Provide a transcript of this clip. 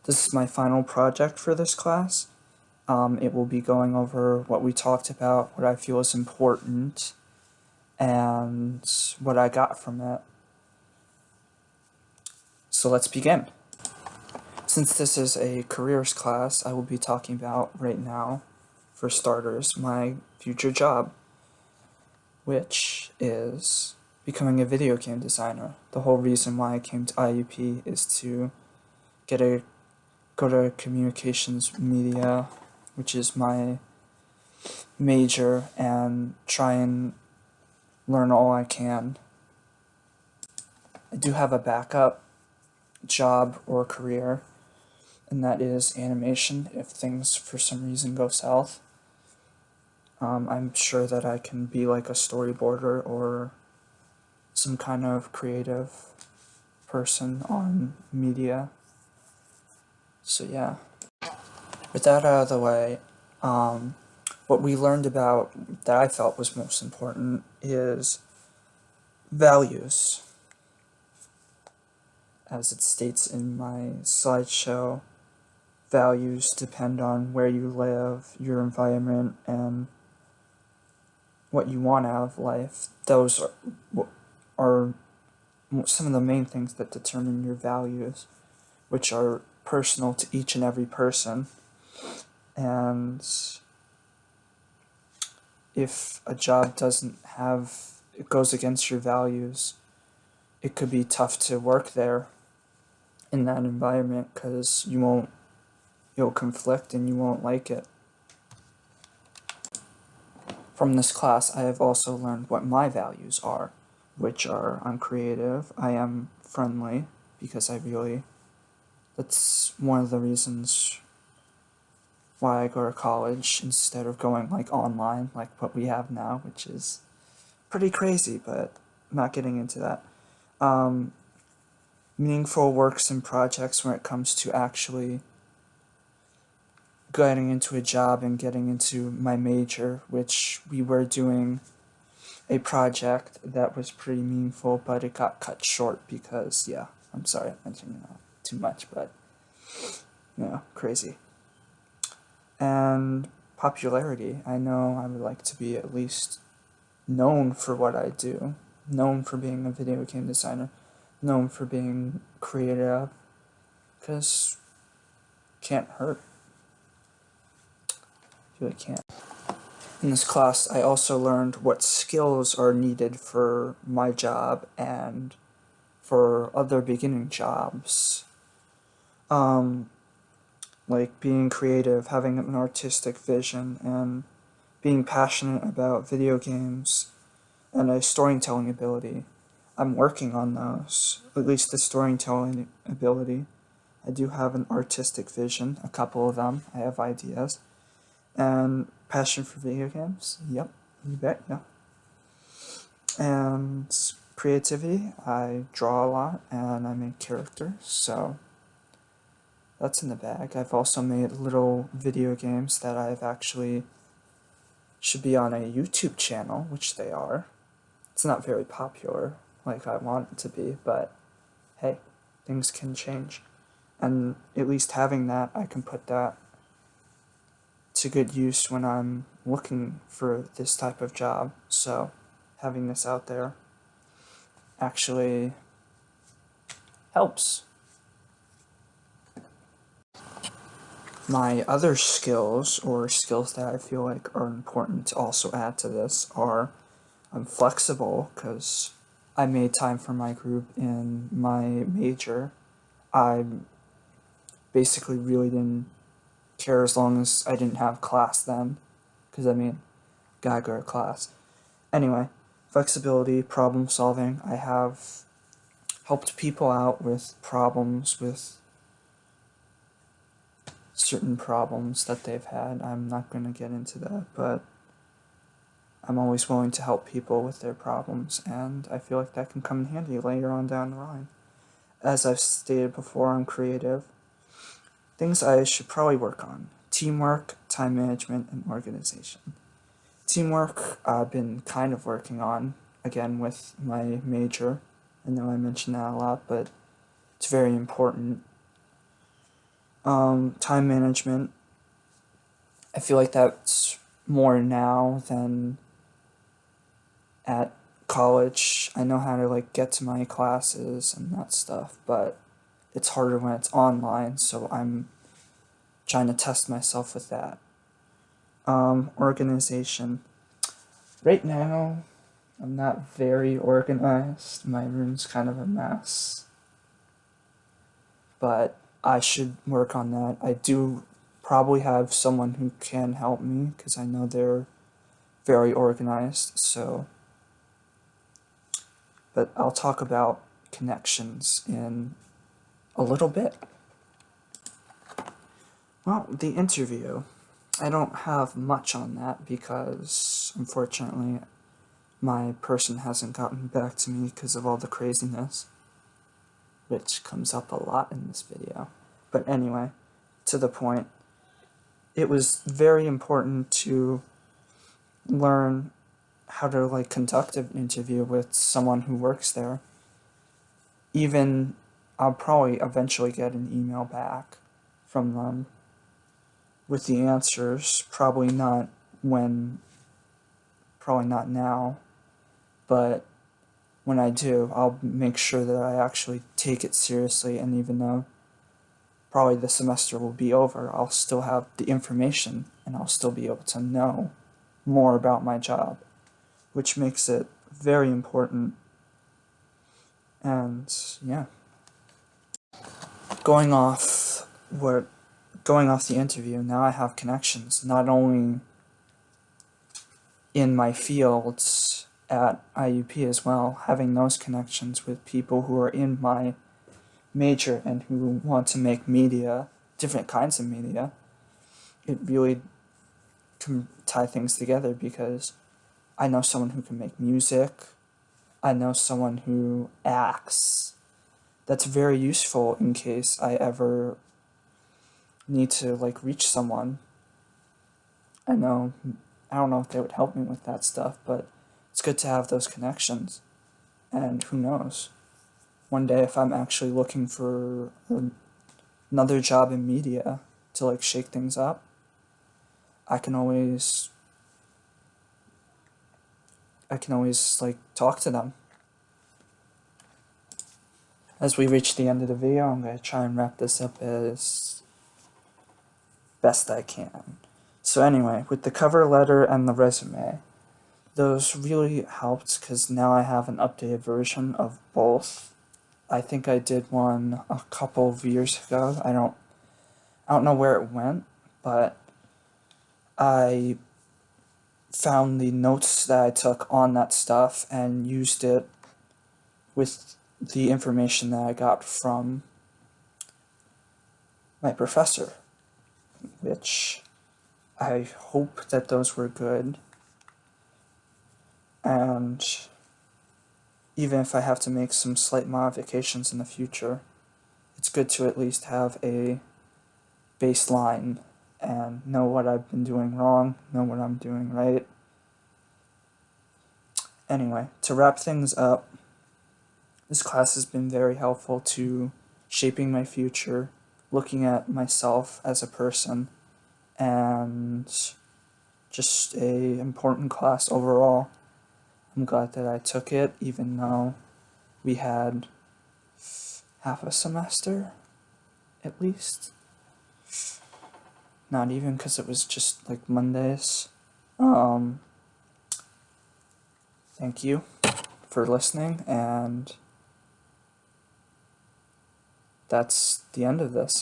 This is my final project for this class. It will be going over what we talked about, what I feel is important, and what I got from it. So let's begin. Since this is a careers class, I will be talking about right now, for starters, my future job, which is becoming a video game designer. The whole reason why I came to IUP is to go to communications media, which is my major, and try and learn all I can. I do have a backup job or career, and that is animation if things for some reason go south. I'm sure that I can be like a storyboarder or some kind of creative person on media. So yeah. With that out of the way, what we learned about that I felt was most important is values. As it states in my slideshow, values depend on where you live, your environment, and what you want out of life. Those are some of the main things that determine your values, which are personal to each and every person. And if a job it goes against your values, it could be tough to work there in that environment because you'll conflict and you won't like it. From this class, I have also learned what my values are, which are I'm creative, I am friendly, because that's one of the reasons why I go to college instead of going like online, like what we have now, which is pretty crazy, but I'm not getting into that. Meaningful works and projects when it comes to actually getting into a job and getting into my major, which we were doing a project that was pretty meaningful, but it got cut short because, yeah, I'm sorry I'm mentioning too much, but, crazy. And popularity. I know I would like to be at least known for what I do, known for being a video game designer, known for being creative, because can't hurt. Really can't. In this class, I also learned what skills are needed for my job and for other beginning jobs. Like being creative, having an artistic vision, and being passionate about video games, and a storytelling ability. I'm working on those, at least the storytelling ability. I do have an artistic vision, a couple of them, I have ideas. And passion for video games, yep, you bet, yeah. And creativity, I draw a lot and I make characters, so that's in the bag. I've also made little video games that I've actually should be on a YouTube channel, which they are. It's not very popular like I want it to be, but hey, things can change. And at least having that, I can put that to good use when I'm looking for this type of job. So having this out there actually helps. My other skills, or skills that I feel like are important to also add to this, are I'm flexible because I made time for my group in my major. I basically really didn't care as long as I didn't have class then, because gotta go to class. Anyway, flexibility, problem solving. I have helped people out with problems, with certain problems that they've had. I'm not going to get into that, but I'm always willing to help people with their problems, and I feel like that can come in handy later on down the line. As I've stated before, I'm creative. Things I should probably work on: teamwork, time management, and organization. Teamwork, I've been kind of working on, again with my major. I know I mention that a lot, but it's very important. Time management. I feel like that's more now than at college. I know how to like get to my classes and that stuff, but it's harder when it's online, so I'm trying to test myself with that. Organization. Right now, I'm not very organized. My room's kind of a mess, but I should work on that. I do probably have someone who can help me because I know they're very organized, so. But I'll talk about connections in a little bit. Well, the interview. I don't have much on that because, unfortunately, my person hasn't gotten back to me because of all the craziness, which comes up a lot in this video. But anyway, to the point, it was very important to learn how to like conduct an interview with someone who works there. Even I'll probably eventually get an email back from them with the answers, probably not now, but when I do, I'll make sure that I actually take it seriously, and even though probably the semester will be over, I'll still have the information and I'll still be able to know more about my job, which makes it very important. And yeah, going off the interview, now I have connections, not only in my fields at IUP as well, having those connections with people who are in my major and who want to make media, different kinds of media, it really can tie things together because I know someone who can make music, I know someone who acts. That's very useful in case I ever need to like reach someone. I don't know if they would help me with that stuff, but it's good to have those connections. And who knows? One day if I'm actually looking for another job in media to like shake things up, I can always like talk to them. As we reach the end of the video, I'm going to try and wrap this up as best I can. So anyway, with the cover letter and the resume, those really helped because now I have an updated version of both. I think I did one a couple of years ago. I don't know where it went, but I found the notes that I took on that stuff and used it with the information that I got from my professor, which I hope that those were good. And even if I have to make some slight modifications in the future, it's good to at least have a baseline and know what I've been doing wrong, know what I'm doing right. Anyway, to wrap things up, this class has been very helpful to shaping my future, looking at myself as a person, and just a important class overall. I'm glad that I took it, even though we had half a semester, at least. Not even, because it was just like Mondays. Thank you for listening, and that's the end of this.